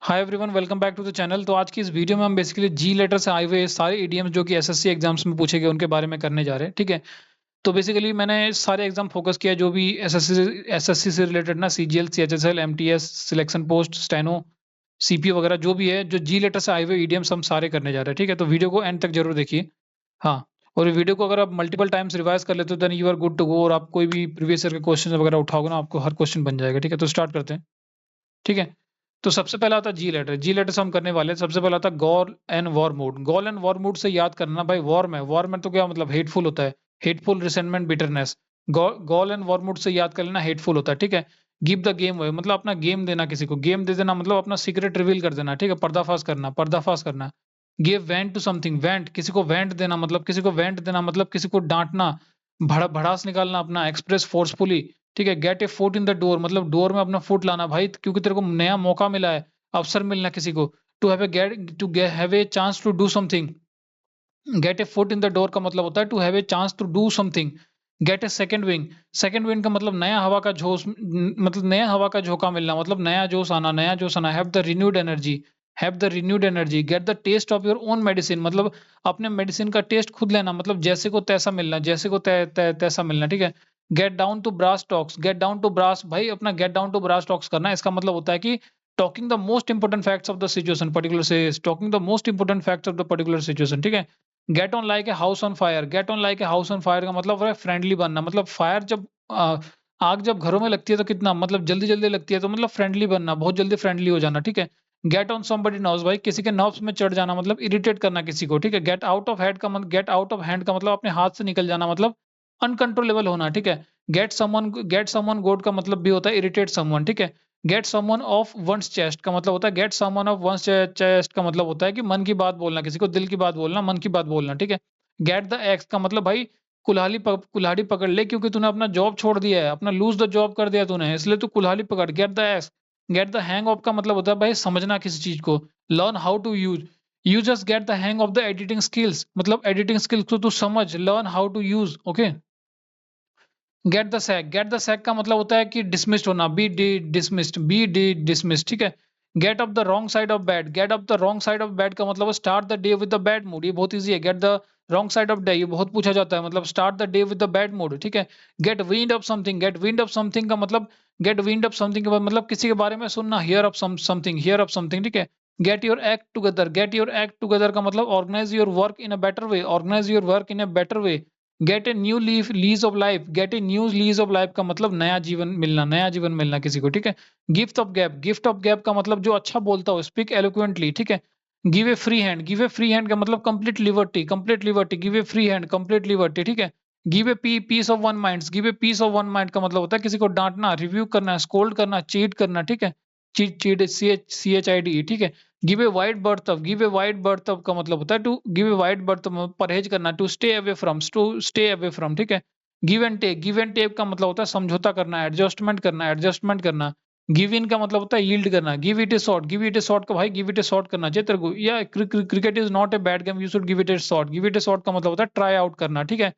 Hi everyone, welcome back to the channel. तो आज की इस वीडियो में हम बेसिकली जी लेटर से आए हुए सारे ईडीएम्स जो कि एसएससी एग्जाम्स में पूछे गए उनके बारे में करने जा रहे हैं। ठीक है, तो बेसिकली मैंने सारे एग्जाम फोकस किया जो भी एसएससी से रिलेटेड ना, CGL, CHSL, MTS, selection post, steno, CPO वगैरह जो भी है, जो जी लेटर से आए हुए ईडीएम्स हम सारे करने जा रहे हैं। ठीक है, तो वीडियो को एंड तक जरूर देखिए। हाँ, और वीडियो को अगर आप मल्टीपल टाइम्स रिवाइज कर लेते हो then you are good to go, और आप कोई भी प्रीवियस ईयर के क्वेश्चन वगैरह उठाओगे ना, आपको हर क्वेश्चन बन जाएगा। ठीक है, तो स्टार्ट करते हैं। ठीक है, तो सबसे पहला आता है जी लेटर। जी लेटर से हम करने वाले हैं। सबसे पहला आता है gall and wormwood. Gall and wormwood से याद करना भाई, वॉर में तो क्या मतलब हेटफुल होता है, hateful, resentment, bitterness. Gall and wormwood से याद कर लेना, हेटफुल होता है। ठीक है, गिव द गेम अवे मतलब अपना गेम देना, किसी को गेम दे देना मतलब अपना सीक्रेट रिवील कर देना। ठीक है, पर्दाफाश करना, पर्दाफाश करना। Give vent to something, vent किसी को वेंट देना मतलब किसी को वेंट देना मतलब किसी को डांटना, भड़ास निकालना अपना, एक्सप्रेस फोर्सफुली। ठीक है, gate a foot in the door मतलब डोर में अपना फुट लाना भाई, क्योंकि तेरे को नया मौका मिला है, अवसर मिलना किसी को। To have a chance to do something. Get a foot in the door का मतलब होता है to have a chance to do something. Get a second wing. Second wing का मतलब नया हवा का जोश, मतलब नया हवा का झोंका मिलना, मतलब नया जोश आना, नया जोश आना। Have the renewed energy, have the renewed energy. Get the taste of your own medicine मतलब अपने मेडिसिन का टेस्ट खुद लेना, मतलब जैसे को तैसा मिलना, जैसे को तैसा मिलना। ठीक है, get down to brass tacks. Get down to brass भाई अपना get down to brass tacks करना। इसका मतलब होता है कि talking the most important facts of the situation particular से, talking the most important facts of the particular situation. ठीक है, get on like a house on fire. Get on like a house on fire का मतलब है friendly बनना, मतलब fire जब आग जब घरों में लगती है तो कितना मतलब जल्दी जल्दी लगती है, तो मतलब फ्रेंडली बनना, बहुत जल्दी फ्रेंडली हो जाना। ठीक है, गेट ऑन समबडी नर्व्स भाई किसी के नर्व्स में चढ़ जाना, मतलब इरिटेट करना किसी को। ठीक है, गेट आउट ऑफ हेड का मतलब गेट आउट ऑफ हैंड का मतलब अपने हाथ से निकल जाना, मतलब अनकंट्रोलेबल होना। ठीक है, गेट समवन गोड का मतलब भी होता है इरिटेट समवन। ठीक है, get someone off one's chest का मतलब होता है, get someone off one's chest का मतलब होता है कि मन की बात बोलना, किसी को दिल की बात बोलना, मन की बात बोलना। ठीक है, गेट द एक्स का मतलब भाई कुल्हाड़ी पकड़ ले, क्योंकि तूने अपना जॉब छोड़ दिया है, अपना लूज द जॉब कर दिया तूने, इसलिए तू कुल्हाड़ी पकड़। Get the axe. Get the hang of का मतलब होता है भाई समझना किसी चीज को, learn how to use. You just get the hang of the editing skills मतलब एडिटिंग स्किल्स को तू समझ, learn how to use. Okay, get the sack. Get the sack का मतलब होता है कि डिसमिस्ड होना, बी डिसमिस्ड। ठीक है, get up the wrong side of bed. Get up the wrong side of bed का मतलब start the day with the bad mood. ये बहुत इजी है। Get the wrong side of day, ये बहुत पूछा जाता है, मतलब start the day with the bad mood. ठीक है, get wind of something. Get wind of something का मतलब गेट विंड ऑफ समथिंग का मतलब किसी के बारे में सुनना, hear of something, hear of something. ठीक है, get your act together. Get your act together का मतलब organise your work in a better way, organise your work in a better way. Get a new lease of life. Get a new lease of life का मतलब नया जीवन मिलना, नया जीवन मिलना किसी को। ठीक है, gift of gap. Gift of gap का मतलब जो अच्छा बोलता हो, स्पीक एलोक्वेंटली। ठीक है, give a free hand. Give a free hand का मतलब complete liberty, complete liberty. Give a free hand, complete liberty. ठीक है, give a piece of one mind. Give a piece of one mind का मतलब होता है किसी को डांटना, रिव्यू करना, स्कोल्ड करना, चीट करना। ठीक है, चीट चीट CHID। ठीक है, give a wide berth of. Give a wide berth of का मतलब होता है to give a wide berth, परहेज करना, to stay away from, to stay away from. ठीक है, give and take. Give and take का मतलब होता है समझौता करना, एडजस्टमेंट करना, एडजस्टमेंट करना। गिव इन का मतलब होता है यील्ड करना। Give it a shot. Give it a shot का भाई गिव इट ए शॉट करना चाहिए तेरे को, या cricket is not a bad game, you should give it a shot. Give it a shot का मतलब होता है ट्राई आउट करना। ठीक है,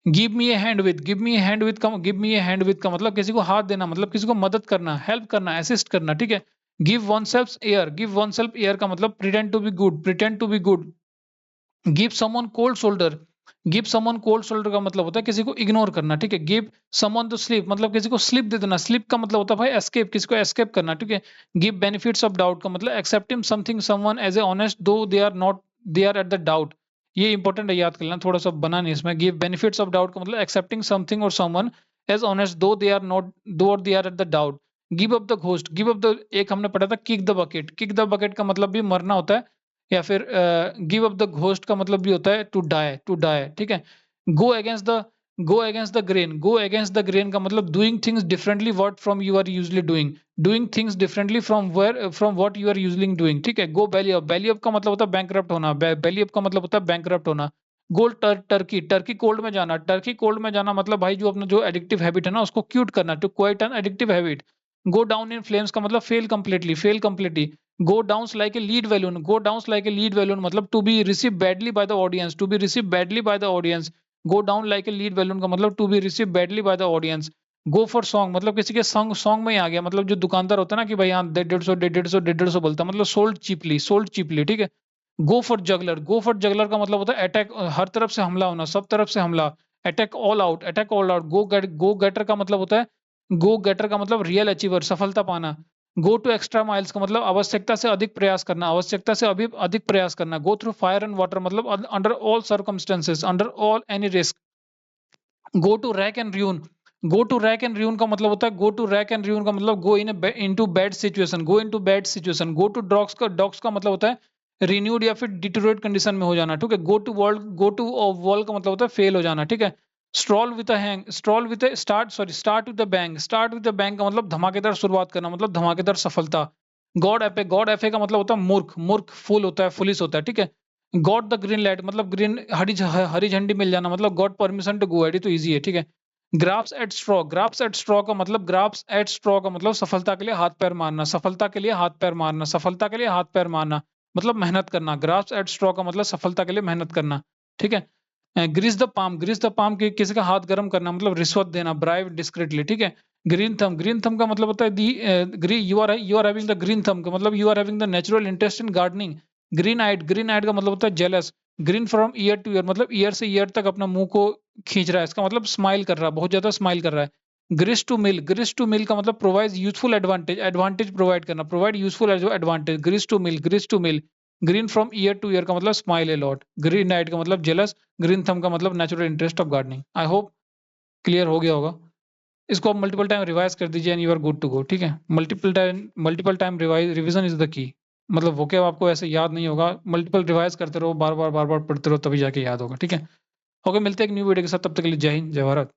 give me a hand with. Give me a hand with का give me a hand with का मतलब किसी को हाथ देना, मतलब किसी को मदद करना, हेल्प करना, असिस्ट करना। ठीक है, give oneself air. Give oneself air का मतलब pretend to be good, pretend to be good. Give someone cold shoulder. Give someone cold shoulder का मतलब होता है किसी को इग्नोर करना। ठीक है, गिव समवन टू स्लीप मतलब किसी को स्लीप दे देना। स्लीप का मतलब होता है भाई एस्केप, किसी को एस्केप करना। ठीक है, गिव बेनिफिट्स ऑफ डाउट का मतलब accepting something someone as a honest though they are not, they are at the doubt. ये इंपॉर्टेंट है, याद कर लेना, थोड़ा सा बना नहीं इसमें। गिव बेनिफिट्स ऑफ डाउट का मतलब एक्सेप्टिंग समथिंग और someone as honest though they are not, though और they are at the doubt. Give up the ghost. Give up the, एक हमने पढ़ा था kick the bucket. Kick the bucket का मतलब भी मरना होता है, या फिर गिव अप द घोस्ट का मतलब भी होता है टू डाई, टू डाई। ठीक है, go against the, go against the grain. Go against the grain का मतलब doing things differently what from you are usually doing, doing things differently from where, from what you are usually doing. ठीक है, गो बैली up. बैली up का मतलब होता है bankrupt होना, बैली up का मतलब होता है बैंकरप्ट होना। गोल टर्की, टर्की कोल्ड में जाना। टर्की कोल्ड में जाना मतलब भाई जो अपना जो एडिक्टिव हैबिट है ना उसको क्यूट करना, to quit an addictive habit. Go down in flames का मतलब fail completely, fail completely. go downs like a lead balloon। go downs like a lead balloon मतलब to be received badly by the audience, to be received badly by the audience। go down like a lead balloon का मतलब to be received badly by the audience। Go for song मतलब किसी के song में ही आ गया, मतलब जो दुकानदार होता है ना कि भाई हाँ 150 सोल्ड चीपली, ठीक है। Go for juggler, go for juggler का मतलब होता है अटैक, हर तरफ से हमला होना, सब तरफ से हमला। Attack all out, attack all out. Go getter का मतलब होता है, गो गेटर का मतलब रियल अचीवर, सफलता पाना। गो टू एक्स्ट्रा माइल्स का मतलब आवश्यकता से अधिक प्रयास करना, आवश्यकता से अभी अधिक प्रयास करना। Go through fire and water मतलब under all circumstances, under all any risk. Go to rack and ruin, go to rack and ruin का मतलब होता है, go to rack and ruin का मतलब go into bad situation, go into bad situation. Go to dogs का मतलब होता है रिन्यूड या फिर डिटोरेट कंडीशन में हो जाना, ठीक है। गो टू वॉल का मतलब होता है फेल हो जाना, ठीक है। Stroll with a hang, stroll with start with a bang, start with a bang का मतलब धमाकेदार शुरुआत करना, मतलब धमाकेदार सफलता। गॉड एफे का मतलब होता है मूर्ख, मूर्ख फूल होता है, फुलिस होता है, ठीक है। गॉट द ग्रीन लाइट मतलब ग्रीन हरी झंडी मिल जाना, मतलब got permission to go ahead, तो इजी है, ठीक है। ग्राफ्स एट स्ट्रॉ का मतलब ग्राफ्स एट स्ट्रॉ का मतलब सफलता के लिए हाथ पैर मारना, सफलता के लिए हाथ पैर मारना, सफलता के लिए हाथ पैर मारना, मतलब मेहनत करना। ग्राफ्स एट स्ट्रॉ का मतलब सफलता के लिए मेहनत करना, ठीक है। ग्रीस द पाम किसी का हाथ गर्म करना, मतलब रिश्वत देना, ब्राइब डिस्क्रिटली, ठीक है। ग्रीन थम का मतलब होता है you are having the green thumb का मतलब you are having the natural interest in gardening. Green eyed का मतलब होता है jealous. Green from ear to ear मतलब ईयर से ईयर तक अपना मुंह को खींच रहा है, इसका मतलब स्माइल कर रहा है, बहुत ज्यादा स्माइल कर रहा है। ग्रिस टू मिल का मतलब provide useful advantage, advantage provide करना, provide useful advantage. Grist to mill. Green from ear to ear का मतलब smile a lot. Green eyed का मतलब जेलस। ग्रीन थम का मतलब natural interest of gardening. I hope clear हो गया होगा। इसको आप मल्टीपल टाइम रिवाइज कर दीजिए and you are good to go, ठीक है। Multiple time revision is the key, मतलब वोकैब आपको ऐसे याद नहीं होगा, मल्टीपल रिवाइज करते रहो, बार बार पढ़ते रहो, तभी जाके याद होगा, ठीक है। ओके, मिलते हैं एक न्यू वीडियो के साथ, तब तक के लिए जय हिंद, जय भारत।